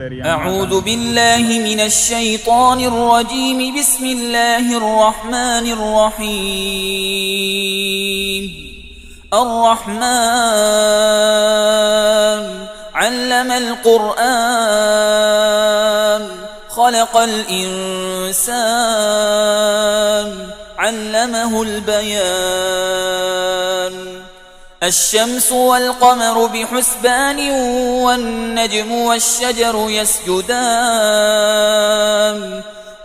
أعوذ بالله من الشيطان الرجيم. بسم الله الرحمن الرحيم. الرحمن علم القرآن خلق الإنسان علمه البيان. الشمس والقمر بحسبان والنجم والشجر يسجدان.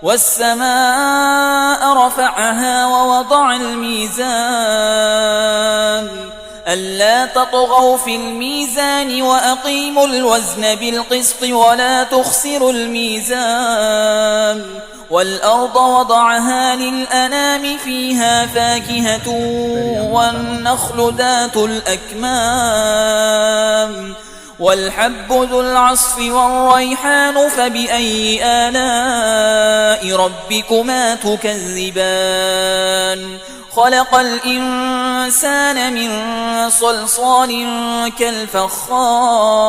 والسماء رفعها ووضع الميزان ألا تطغوا في الميزان وأقيموا الوزن بالقسط ولا تخسروا الميزان. والأرض وضعها للأنام فيها فاكهة والنخل ذات الأكمام والحب ذو العصف والريحان. فبأي آلاء ربكما تكذبان؟ خلق الإنسان من صلصال كالفخار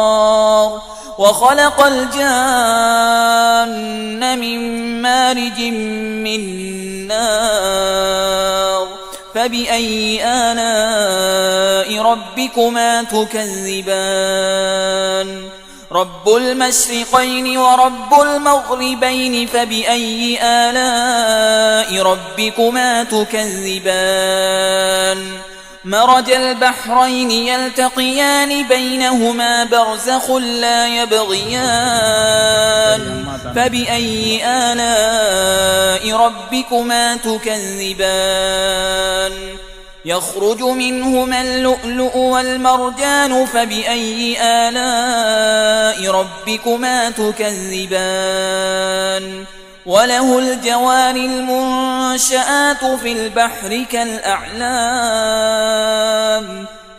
وخلق الجان من مارج من نار. فبأي آلاء ربكما تكذبان؟ رب المشرقين ورب المغربين. فبأي آلاء ربكما تكذبان؟ مرج البحرين يلتقيان بينهما برزخ لا يبغيان. فبأي آلاء ربكما تكذبان؟ يخرج منهما اللؤلؤ والمرجان. فبأي آلاء ربكما تكذبان؟ وله الجوار المنشآت في البحر كالأعلام.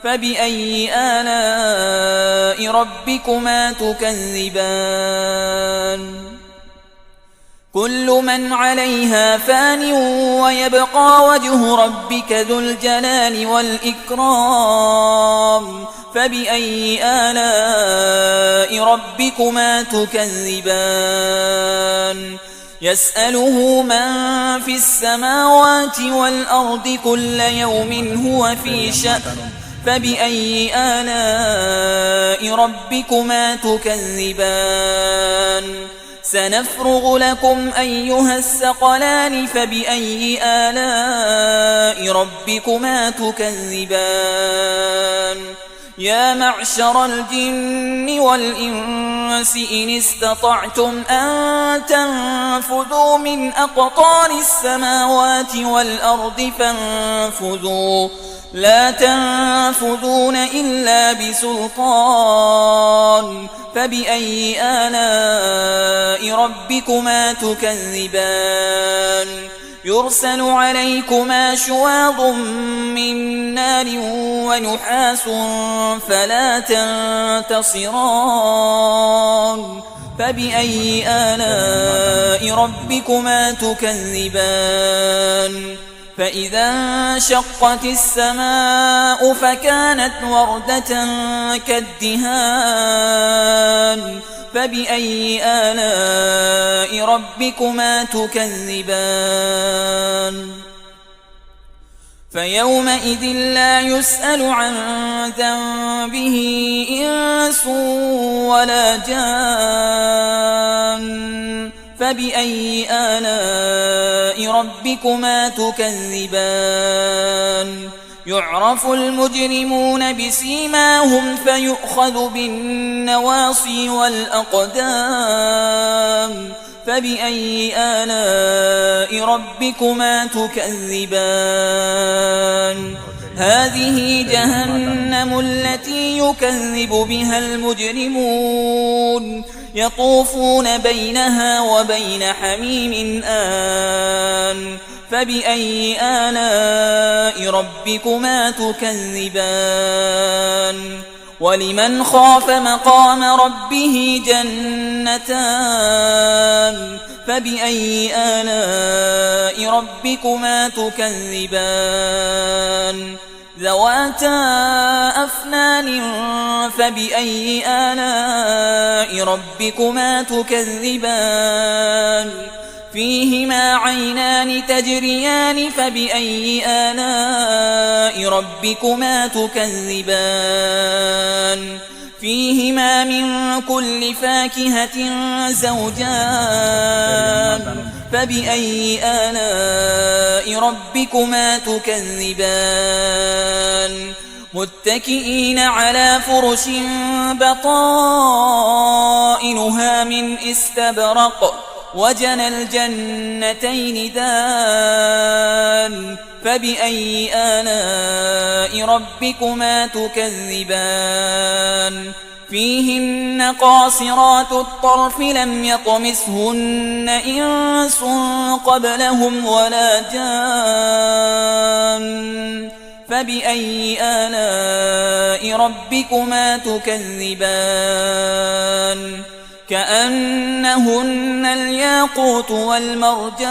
فبأي آلاء ربكما تكذبان؟ كل من عليها فان ويبقى وجه ربك ذو الجلال والإكرام. فبأي آلاء ربكما تكذبان؟ يسأله من في السماوات والأرض كل يوم هو في شأن. فبأي آلاء ربكما تكذبان؟ سنفرغ لكم أيها الثقلان. فبأي آلاء ربكما تكذبان؟ يا معشر الجن والإنس إن استطعتم أن تنفذوا من أقطار السماوات والأرض فانفذوا لا تنفذون إلا بسلطان. فبأي آلاء ربكما تكذبان؟ يرسل عليكما شواظ من نار ونحاس فلا تنتصران. فبأي آلاء ربكما تكذبان؟ فإذا انشقت السماء فكانت وردة كالدهان. فبأي آلاء ربكما تكذبان؟ فيومئذ لا يسأل عن ذنبه إنس ولا جان. فبأي آلاء ربكما تكذبان؟ يعرف المجرمون بسيماهم فيؤخذ بالنواصي والأقدام. فبأي آلاء ربكما تكذبان؟ هذه جهنم التي يكذب بها المجرمون يطوفون بينها وبين حميم آن. فبأي آلاء ربكما تكذبان؟ ولمن خاف مقام ربه جنتان. فبأي آلاء ربكما تكذبان؟ ذواتا أفنان فبأي آلاء ربكما تكذبان فيهما عينان تجريان فبأي آلاء ربكما تكذبان فيهما من كل فاكهة زوجان فبأي آلاء ربكما تكذبان متكئين على فرش بطائنها من استبرق وجنى الجنتين دان فبأي آلاء ربكما تكذبان فيهن قاصرات الطرف لم يطمثهن إنس قبلهم ولا جان فبأي آلاء ربكما تكذبان كأنهن الياقوت والمرجان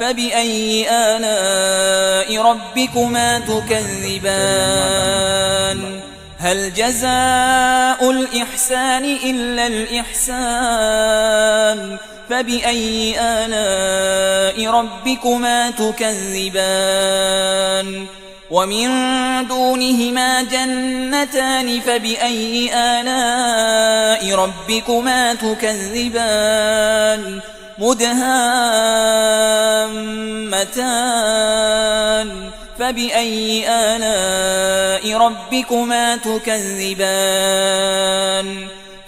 فبأي آلاء ربكما تكذبان هل جزاء الإحسان إلا الإحسان فبأي آلاء ربكما تكذبان ومن دونهما جنتان فبأي آلاء ربكما تكذبان مدهامتان فبأي آلاء ربكما تكذبان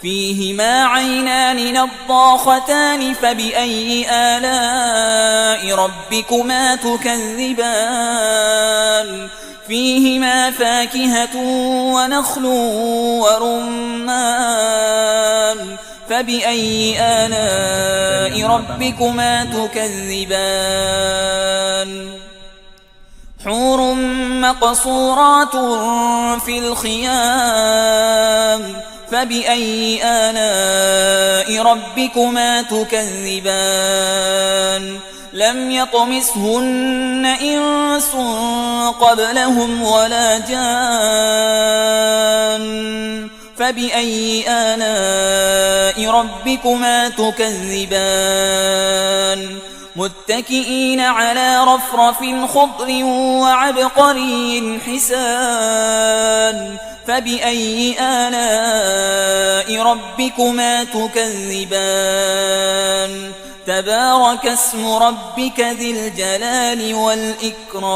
فيهما عينان نضاختان فبأي آلاء ربكما تكذبان فيهما فاكهة ونخل ورمان فبأي آلاء ربكما تكذبان حور مقصورات في الخيام فبأي آلاء ربكما تكذبان لم يطمثهن إنس قبلهم ولا جان فبأي آلاء ربكما تكذبان متكئين على رفرف خضر وعبقري حسان فبأي آلاء ربكما تكذبان تبارك اسم ربك ذي الجلال والإكرام